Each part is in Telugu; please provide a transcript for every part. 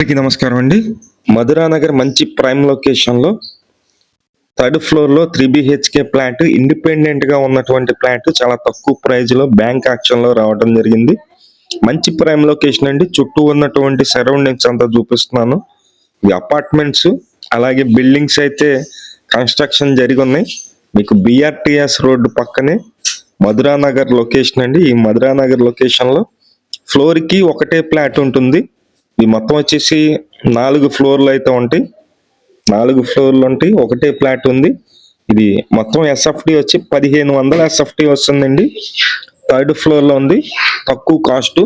అందరికీ నమస్కారం అండి. మధురానగర్ మంచి ప్రైమ్ లొకేషన్లో థర్డ్ ఫ్లోర్లో 3BHK ఫ్లాట్, ఇండిపెండెంట్గా ఉన్నటువంటి ఫ్లాట్ చాలా తక్కువ ప్రైజ్లో బ్యాంక్ యాక్షన్లో రావడం జరిగింది. మంచి ప్రైమ్ లొకేషన్ అండి. చుట్టూ ఉన్నటువంటి సరౌండింగ్స్ అంతా చూపిస్తున్నాను. ఈ అపార్ట్మెంట్స్ అలాగే బిల్డింగ్స్ అయితే కన్స్ట్రక్షన్ జరిగి ఉన్నాయి. మీకు BRTS రోడ్డు పక్కనే మధురానగర్ లొకేషన్ అండి. ఈ మధురానగర్ లొకేషన్లో ఫ్లోర్కి ఒకటే ఫ్లాట్ ఉంటుంది. ఇది మొత్తం వచ్చేసి 4 ఫ్లోర్లు అయితే ఉంటాయి. 4 ఫ్లోర్లు ఉంటాయి, ఒకటే ఫ్లాట్ ఉంది. ఇది మొత్తం SFT వచ్చి 1500 SFT వస్తుందండి. థర్డ్ ఫ్లోర్లో ఉంది, తక్కువ కాస్ట్.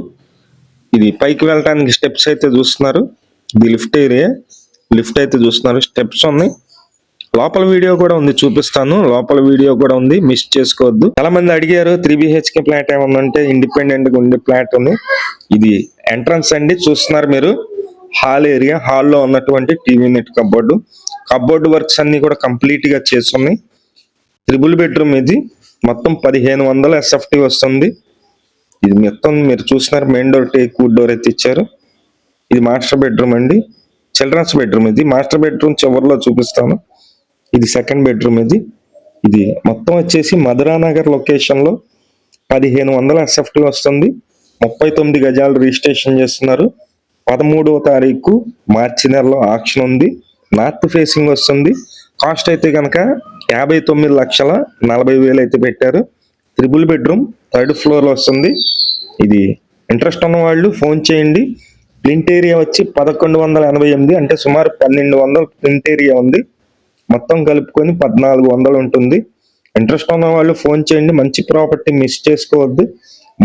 ఇది పైకి వెళ్ళడానికి స్టెప్స్ అయితే చూస్తున్నారు. ఇది లిఫ్ట్ ఏరియా, లిఫ్ట్ అయితే చూస్తున్నారు, స్టెప్స్ ఉన్నాయి. లోపల వీడియో కూడా ఉంది, చూపిస్తాను. లోపల వీడియో కూడా ఉంది, మిస్ చేసుకోవద్దు. చాలా మంది అడిగారు 3BHK ఫ్లాట్ ఏమన్నంటే ఇండిపెండెంట్ గా ఉండే ఫ్లాట్ ఉంది. ఇది ఎంట్రన్స్ అండి, చూస్తున్నారు మీరు. హాల్ ఏరియా, హాల్లో ఉన్నటువంటి టీవీ నెట్ కబోర్డ్ వర్క్స్ అన్ని కూడా కంప్లీట్ గా చేస్తున్నాయి. 3 బెడ్రూమ్ ఇది. మొత్తం 1500 SFT వస్తుంది. ఇది మొత్తం మీరు చూస్తున్నారు. Main door teak wood door అయితే ఇచ్చారు. ఇది మాస్టర్ బెడ్రూమ్ అండి, చిల్డ్రన్స్ బెడ్రూమ్. ఇది మాస్టర్ బెడ్రూమ్ చివరిలో చూపిస్తాను. ఇది సెకండ్ బెడ్రూమ్. ఇది మొత్తం వచ్చేసి మధురానగర్ లొకేషన్ లో 1500 SFT వస్తుంది. 39 గజాలు రిజిస్ట్రేషన్ చేస్తున్నారు. 13వ తారీఖు మార్చి నెలలో ఆక్షన్ ఉంది. నార్త్ ఫేసింగ్ వస్తుంది. కాస్ట్ అయితే కనుక 59,40,000 అయితే పెట్టారు. 3 బెడ్రూమ్, థర్డ్ ఫ్లోర్ వస్తుంది. ఇది ఇంట్రెస్ట్ ఉన్న వాళ్ళు ఫోన్ చేయండి. ప్రింట్ ఏరియా వచ్చి 1188, అంటే సుమారు 1200 ప్రింట్ ఏరియా ఉంది. మొత్తం కలుపుకొని 1400 ఉంటుంది. ఇంట్రెస్ట్ ఉన్న వాళ్ళు ఫోన్ చేయండి. మంచి ప్రాపర్టీ మిస్ చేసుకోవద్దు.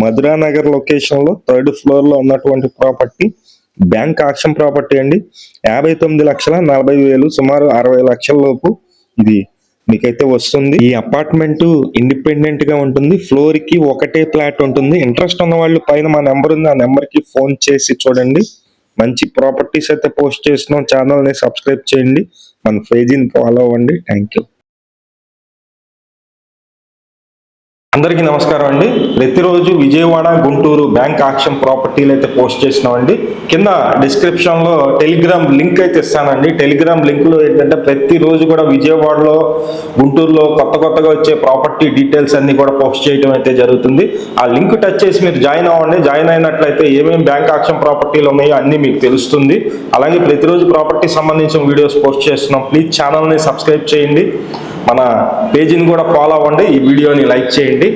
మధురానగర్ లొకేషన్ లో థర్డ్ ఫ్లోర్ లో ఉన్నటువంటి ప్రాపర్టీ బ్యాంక్ ఆక్షన్ ప్రాపర్టీ అండి. 59,40,000, సుమారు 60 లక్షల లోపు ఇది మీకైతే వస్తుంది. ఈ అపార్ట్మెంట్ ఇండిపెండెంట్ గా ఉంటుంది. ఫ్లోర్ కి ఒకటే ఫ్లాట్ ఉంటుంది. ఇంట్రెస్ట్ ఉన్న వాళ్ళు పైన మా నెంబర్ ఉంది, ఆ నెంబర్ కి ఫోన్ చేసి చూడండి. మంచి ప్రాపర్టీస్ అయితే పోస్ట్ చేస్తున్నాం. ఛానల్ ని సబ్స్క్రైబ్ చేయండి, మన పేజీని ఫాలో అవ్వండి. Thank you. అందరికీ నమస్కారం అండి. ప్రతిరోజు విజయవాడ, గుంటూరు బ్యాంక్ ఆక్షన్ ప్రాపర్టీలు అయితే పోస్ట్ చేసినామండి. కింద డిస్క్రిప్షన్ లో టెలిగ్రామ్ లింక్ అయితే ఇస్తానండి. టెలిగ్రామ్ లింక్ లో ఏంటంటే ప్రతిరోజు కూడా విజయవాడలో, గుంటూరులో కొత్తగా వచ్చే ప్రాపర్టీ డీటెయిల్స్ అన్ని కూడా పోస్ట్ చేయడం అయితే జరుగుతుంది. ఆ లింక్ టచ్ చేసి మీరు జాయిన్ అవ్వండి. జాయిన్ అయినట్లయితే ఏమేమి బ్యాంక్ ఆక్షన్ ప్రాపర్టీలు ఉన్నాయో అన్ని మీకు తెలుస్తుంది. అలాగే ప్రతిరోజు ప్రాపర్టీ సంబంధించిన వీడియోస్ పోస్ట్ చేస్తున్నాం. ప్లీజ్ ఛానల్ని సబ్స్క్రైబ్ చేయండి, మన పేజీని కూడా ఫాలో అవ్వండి, ఈ వీడియోని లైక్ చేయండి.